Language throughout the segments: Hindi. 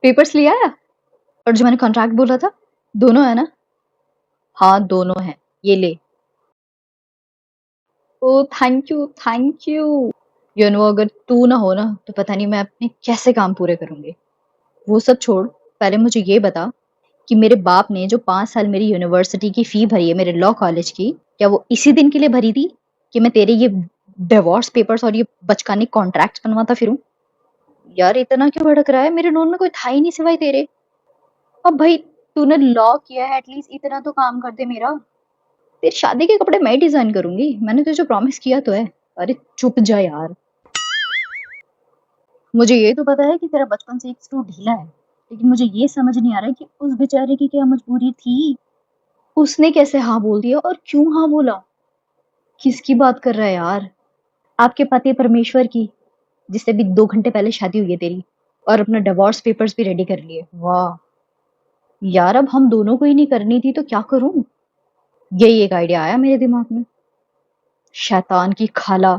पेपर्स ले आया? और जो मैंने कॉन्ट्रैक्ट बोला था, दोनों है ना? हाँ, दोनों हैं। ये ले। ओह! Thank you. अगर तू ना हो ना, तो पता नहीं मैं अपने कैसे काम पूरे करूँगी। वो सब छोड़, पहले मुझे ये बता कि मेरे बाप ने जो 5 साल मेरी यूनिवर्सिटी की फ़ी भरी है मेरे लॉ कॉलेज की, क्या वो इसी दिन के लिए भरी थी कि मैं तेरे ये डिवोर्स पेपर्स और ये बचकाने कॉन्ट्रैक्ट्स बनवाता फिरूँ? यार इतना क्यों भड़क रहा है? मेरे नोन में कोई था ही नहीं सिवाय तेरे। अब भाई तूने लॉ किया है, एटलीस्ट इतना तो काम कर दे मेरा। तेरी शादी के कपड़े मैं ही डिज़ाइन करूँगी। मैंने तुझे प्रॉमिस किया तो है। अरे चुप जा यार। मुझे ये तो पता है कि तेरा बचपन से एक स्क्रू ढीला है, लेकिन मुझे ये समझ नहीं आ रहा है कि उस बेचारे की क्या मजबूरी थी? उसने कैसे हाँ बोल दिया और क्यों हाँ बोला? किसकी बात कर रहा है यार? आपके पति परमेश्वर की, जिससे भी 2 घंटे पहले शादी हुई है तेरी, और अपना डिवोर्स पेपर्स भी रेडी कर लिए। वाह! यार अब हम दोनों को ही नहीं करनी थी तो क्या करूँ? यही एक आइडिया आया मेरे दिमाग में। शैतान की खाला।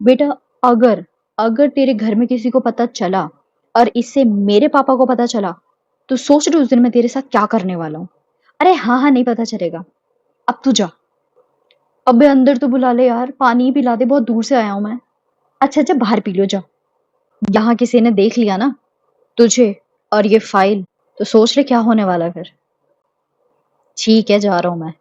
बेटा, अगर अगर तेरे घर में किसी को पता चला और इससे मेरे पापा को पता चला, तो सोच रही उस दिन मैं तेरे साथ क्या करने वाला हूँ। अरे हाँ हाँ, नहीं पता चलेगा। अब तू जा। अबे अंदर तो बुला ले यार, पानी ही पिला दे, बहुत दूर से आया हूँ मैं। अच्छा अच्छा, बाहर पी लो, जा। यहाँ किसी ने देख लिया ना तुझे और ये फाइल, तो सोच ले क्या होने वाला है फिर। ठीक है, जा रहा हूँ मैं।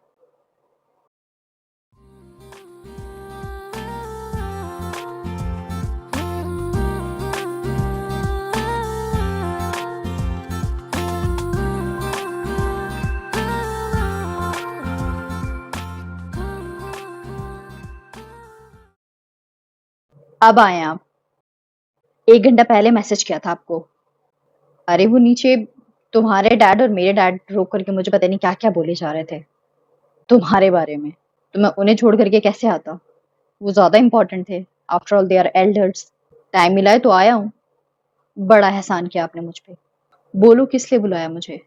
अब आए आप। 1 घंटा पहले मैसेज किया था आपको। अरे वो नीचे तुम्हारे डैड और मेरे डैड रोक करके मुझे पता नहीं क्या क्या बोले जा रहे थे तुम्हारे बारे में। तो मैं उन्हें छोड़ करके कैसे आता? वो ज्यादा इंपॉर्टेंट थे। After all they are elders. Time मिला है तो आया हूँ। बड़ा एहसान किया आपने मुझ पे। बोलो किस लिए बुलाया मुझे?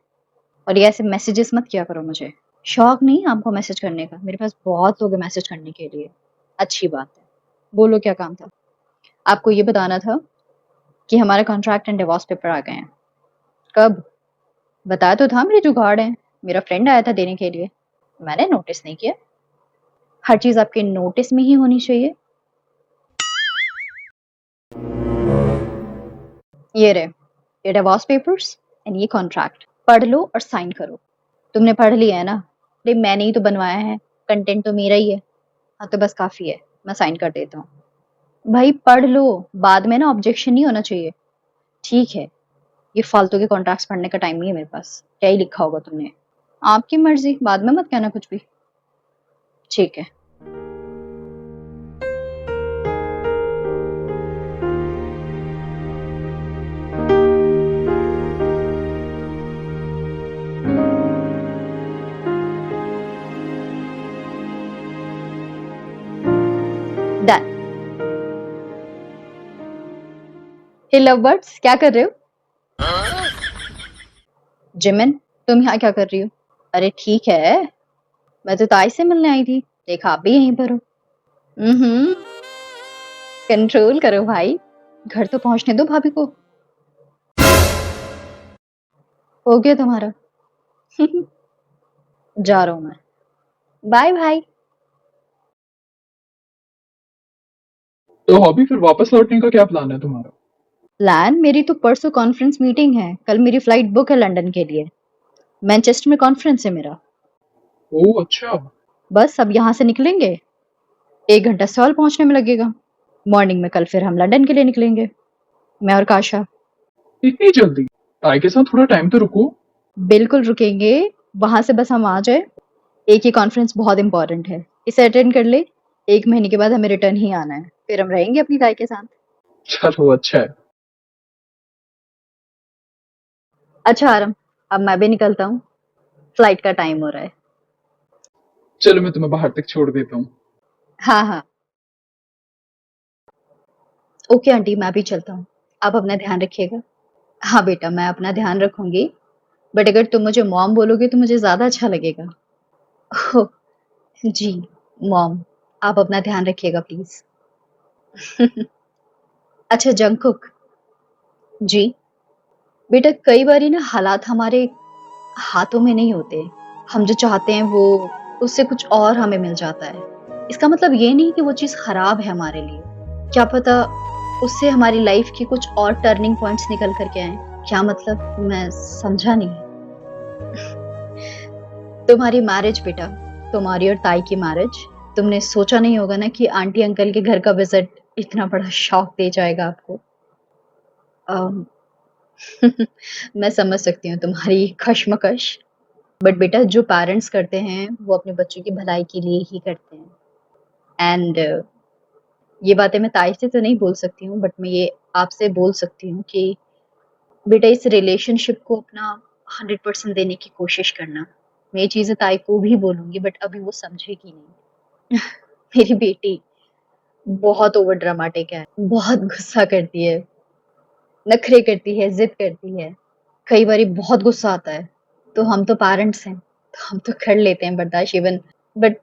और ये ऐसे मैसेजेस मत किया करो मुझे। शौक नहीं आपको मैसेज करने का? मेरे पास बहुत लोग हैं मैसेज करने के लिए। अच्छी बात है। बोलो क्या काम था? आपको ये बताना था कि हमारे कॉन्ट्रैक्ट एंड डिवोर्स पेपर आ गए हैं। कब? बताया तो था मेरे जुगाड़ हैं। मेरा फ्रेंड आया था देने के लिए। मैंने नोटिस नहीं किया। हर चीज़ आपके नोटिस में ही होनी चाहिए। ये रहे, ये डिवोर्स पेपर्स एंड ये कॉन्ट्रैक्ट। पढ़ लो और साइन करो। तुमने पढ़ लिया है ना? अरे मैंने ही तो बनवाया है। कंटेंट तो मेरा ही है। हाँ तो बस काफ़ी है। मैं साइन कर देता हूँ। भाई पढ़ लो। बाद में ना ऑब्जेक्शन नहीं होना चाहिए। ठीक है। ये फालतू के कॉन्ट्रैक्ट्स पढ़ने का टाइम नहीं है मेरे पास। क्या ही लिखा होगा तुमने? आपकी मर्जी, बाद में मत कहना कुछ भी। ठीक है। डन। हे लव बर्ड्स, क्या कर रहे हो? जिमिन, तुम यहाँ क्या कर रही हो? अरे ठीक है, मैं तो ताई से मिलने आई थी। देखा आप भी यहीं पर हो। कंट्रोल करो भाई। घर तो पहुंचने दो भाभी को। हो गया तुम्हारा। जा रहा हूँ मैं। बाय भाई। तो हॉबी फिर वापस लौटने का क्या प्लान है तुम्हारा? प्लान? मेरी तो परसों कॉन्फ्रेंस मीटिंग है। कल मेरी फ्लाइट बुक है लंदन के लिए। मैनचेस्टर में कॉन्फ्रेंस है मेरा। ओह अच्छा। बस अब यहाँ से निकलेंगे। 1 घंटा सॉल पहुंचने में लगेगा। मॉर्निंग में कल फिर हम लंदन के लिए निकलेंगे, मैं और काशा। इतनी जल्दी? ताई के साथ थोड़ा टाइम तो रुको। बिल्कुल रुकेंगे। वहां से बस हम आ जाए। एक ही कॉन्फ्रेंस बहुत इंपॉर्टेंट है, इसे अटेंड कर ले। 1 महीने के बाद हमें रिटर्न ही आना है, फिर हम रहेंगे अपनी ताई के साथ। चलो अच्छा है। अच्छा आरम, अब मैं भी निकलता हूँ। फ्लाइट का टाइम हो रहा है। चलो मैं तुम्हें बाहर तक छोड़ देता हूँ। हाँ हाँ। ओके आंटी, मैं भी चलता हूँ। आप अपना ध्यान रखिएगा। हाँ बेटा, मैं अपना ध्यान रखूंगी। बट अगर तुम मुझे मॉम बोलोगे तो मुझे ज्यादा अच्छा लगेगा। ओह, जी, मॉम। आप अपना ध्यान रखिएगा प्लीज। अच्छा जंकुक जी। बेटा कई बारी ना हालात हमारे हाथों में नहीं होते। हम जो चाहते हैं वो उससे कुछ और हमें मिल जाता है। इसका मतलब ये नहीं कि वो चीज़ खराब है हमारे लिए। क्या पता उससे हमारी लाइफ की कुछ और टर्निंग पॉइंट्स निकल कर के आएँ। क्या मतलब? मैं समझा नहीं। तुम्हारी मैरिज बेटा, तुम्हारी और ताई की मैरिज, तुमने सोचा नहीं होगा ना कि आंटी अंकल के घर का विज़िट इतना बड़ा शॉक दे जाएगा आपको। अम, मैं समझ सकती हूँ तुम्हारी कश्मकश, बट बेटा जो पेरेंट्स करते हैं वो अपने बच्चों की भलाई के लिए ही करते हैं। एंड ये बातें मैं ताई से तो नहीं बोल सकती हूँ, बट मैं ये आपसे बोल सकती हूँ कि बेटा इस रिलेशनशिप को अपना 100% देने की कोशिश करना। मैं ये चीज़ें ताई को भी बोलूँगी बट अभी वो समझेगी नहीं। मेरी बेटी बहुत ओवर ड्रामेटिक है, बहुत गुस्सा करती है, नखरे करती है, ज़िद करती है। कई बारी बहुत गुस्सा आता है, तो हम तो पेरेंट्स हैं, तो हम तो कर लेते हैं बर्दाश्त इवन, बट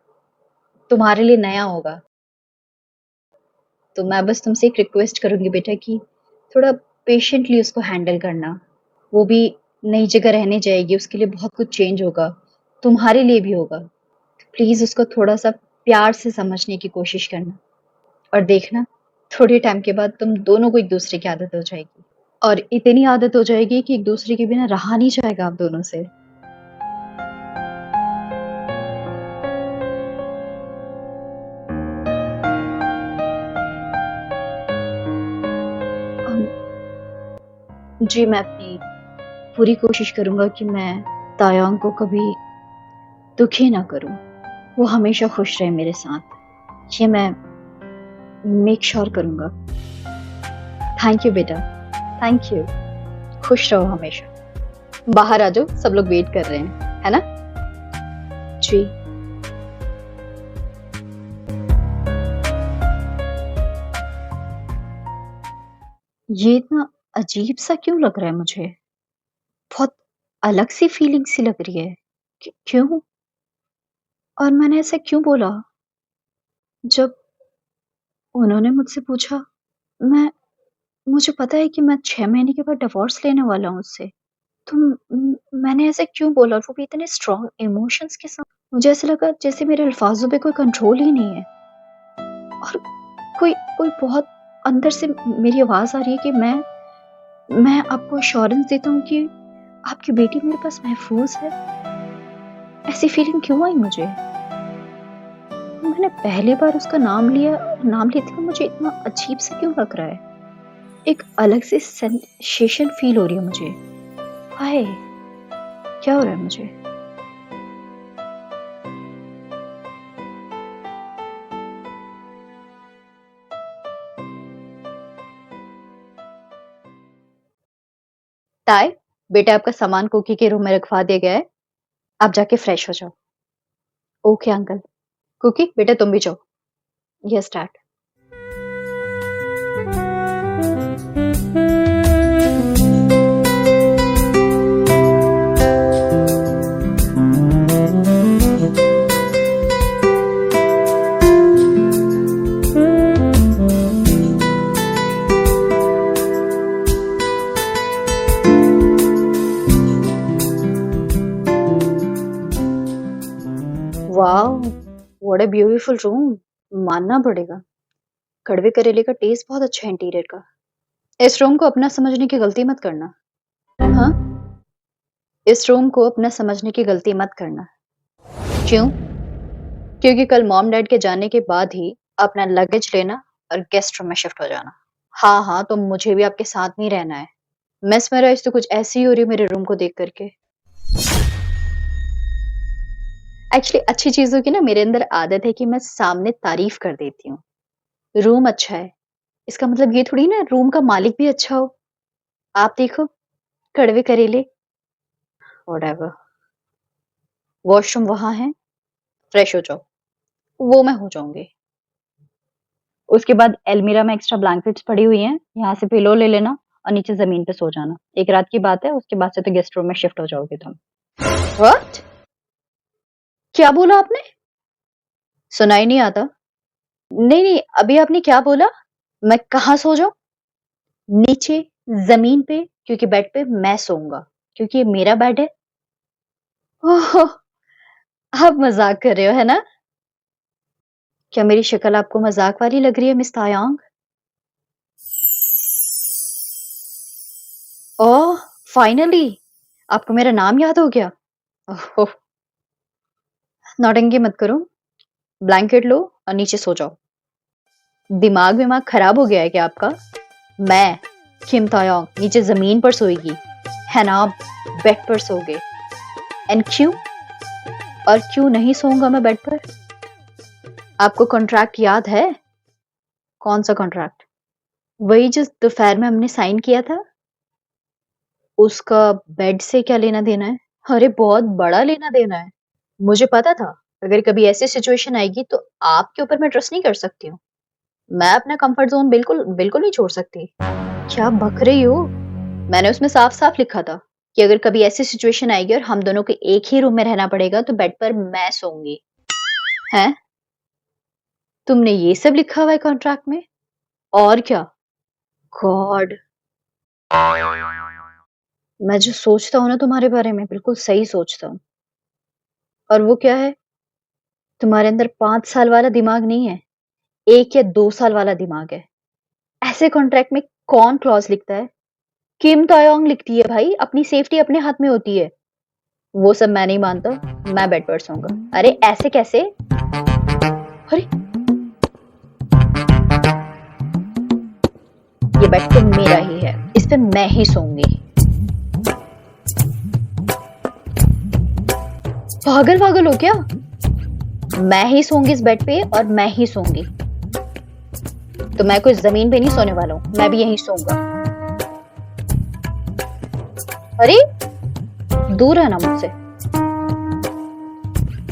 तुम्हारे लिए नया होगा। तो मैं बस तुमसे एक रिक्वेस्ट करूँगी बेटा कि थोड़ा पेशेंटली उसको हैंडल करना। वो भी नई जगह रहने जाएगी, उसके लिए बहुत कुछ चेंज होगा, तुम्हारे लिए भी होगा। प्लीज़ उसको थोड़ा-सा प्यार से समझने की कोशिश करना और देखना थोड़े टाइम के बाद तुम दोनों को एक-दूसरे की आदत हो जाएगी और इतनी आदत हो जाएगी कि एक-दूसरे के बिना रहा नहीं जाएगा आप दोनों से। अम, जी, मैं अपनी पूरी कोशिश करूँगा कि मैं तायंग को कभी दुखी ना करूँ। वो हमेशा खुश रहे मेरे साथ। ये मैं मेक श्योर करूँगा। थैंक यू बेटा, थैंक यू। खुश रहो हमेशा। बाहर आ जाओ, सब लोग वेट कर रहे हैं, है ना? जी। ये इतना अजीब-सा क्यों लग रहा है मुझे? बहुत अलग-सी फीलिंग सी लग रही है। क्यों? और मैंने ऐसा क्यों बोला? जब उन्होंने मुझसे पूछा, मैं मुझे पता है कि मैं 6 महीने के बाद डिवोर्स लेने वाला हूँ उससे। तो मैंने ऐसे क्यों बोला और वो भी इतने स्ट्रॉन्ग इमोशंस के साथ? मुझे ऐसा लगा जैसे मेरे अल्फाज़ों पे कोई कंट्रोल ही नहीं है और कोई कोई बहुत अंदर से मेरी आवाज़ आ रही है कि मैं आपको एश्योरेंस देता हूँ कि आपकी बेटी मेरे पास महफूज़ है। ऐसी फीलिंग क्यों आई मुझे? मैंने पहली बार उसका नाम लेते हुए मुझे इतना अजीब-सा क्यों लग रहा है? एक अलग सी सेंसेशन फ़ील हो रही है मुझे। हाय! क्या हो रहा है मुझे? ताई, बेटा आपका सामान कुकी के रूम में रखवा दिया गया है। आप जाके फ्रेश हो जाओ। Okay uncle. कुकी, बेटा तुम भी जाओ। Yes dad. Wow! What a beautiful room. मानना पड़ेगा। कड़वे करेले का टेस्ट बहुत अच्छा है इंटीरियर का। इस रूम को अपना समझने की गलती मत करना। हाँ? इस रूम को अपना समझने की गलती मत करना। क्यों? क्योंकि कल मॉम डैड के जाने के बाद ही अपना लगेज लेना और गेस्ट रूम में शिफ्ट हो जाना। हाँ, हाँ, तो मुझे भी आपके साथ नहीं रहना है। मेस्मराइज़ तो कुछ ऐसी ही हो रही है मेरे रूम को देख कर के। एक्चुअली अच्छी चीज़ों की ना मेरे अंदर आदत है कि मैं सामने तारीफ़ कर देती हूँ। रूम अच्छा है, इसका मतलब ये थोड़ी ना रूम का मालिक भी अच्छा हो। आप देखो, कड़वे करेले, व्हाटएवर। वॉशरूम वहाँ है, फ्रेश हो जाओ। वो मैं हो जाऊँगी। उसके बाद अलमीरा में एक्स्ट्रा ब्लैंकेट्स पड़ी हुई हैं, यहाँ से पिलो ले लेना और नीचे ज़मीन पे सो जाना। एक रात की बात है, उसके बाद से तो गेस्ट रूम में शिफ्ट हो जाओगे तुम। व्हाट? क्या बोला आपने? सुनाई नहीं आता? नहीं, नहीं, अभी आपने क्या बोला? मैं कहाँ सो जाऊँ? नीचे? जमीन पे, क्योंकि बेड पे मैं सोऊंगा, क्योंकि ये मेरा बेड है। ओह, आप मजाक कर रहे हो है ना? क्या मेरी शक्ल आपको मजाक वाली लग रही है मिस तायांग? ओह, फाइनली आपको मेरा नाम याद हो गया। ओह, नौटंकी मत करो। ब्लैंकेट लो और नीचे सो जाओ। दिमाग विमाग खराब हो गया है क्या आपका? मैं किम तायोंग नीचे जमीन पर सोएगी, है ना? आप बेड पर सोगे। एंड क्यों? और क्यों नहीं सोऊंगा मैं बेड पर? आपको कॉन्ट्रैक्ट याद है? कौन सा कॉन्ट्रैक्ट? वही जिस दोपहर में हमने साइन किया था। उसका बेड से क्या लेना देना है? अरे बहुत बड़ा लेना देना है। मुझे पता था अगर कभी ऐसी सिचुएशन आएगी तो आपके ऊपर मैं ट्रस्ट नहीं कर सकती हूँ। मैं अपना कंफर्ट जोन बिल्कुल बिल्कुल नहीं छोड़ सकती। क्या बक रही हो? मैंने उसमें साफ-साफ लिखा था कि अगर कभी ऐसी सिचुएशन आएगी और हम दोनों को एक ही रूम में रहना पड़ेगा तो बेड पर मैं सोऊंगी। हैं? तुमने ये सब लिखा हुआ है कॉन्ट्रैक्ट में? और क्या? गॉड! मैं जो सोचता हूँ ना तुम्हारे बारे में बिल्कुल सही सोचता हूँ। और वो क्या है? तुम्हारे अंदर 5 साल वाला दिमाग नहीं है, 1 या 2 साल वाला दिमाग है। ऐसे कॉन्ट्रैक्ट में कौन क्लॉज़ लिखता है? किम तायोंग लिखती है भाई, अपनी सेफ्टी अपने हाथ में होती है। वो सब मैं नहीं मानता, मैं बेड पर सोऊँगा। अरे ऐसे कैसे? अरे! ये बेड तो मेरा ही है, इस पे मैं ही सोऊँगी। पागल-वागल हो क्या? मैं ही सोऊँगी इस बेड पे और मैं ही सोऊँगी। तो मैं कोई ज़मीन पे नहीं सोने वाला हूँ, मैं भी यहीं सोऊँगा। अरे! दूर रहना मुझसे।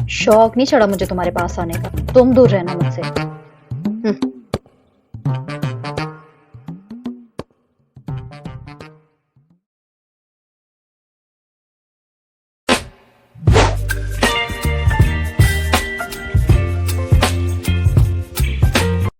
शौक नहीं चढ़ा मुझे तुम्हारे पास आने का, तुम दूर रहना मुझसे।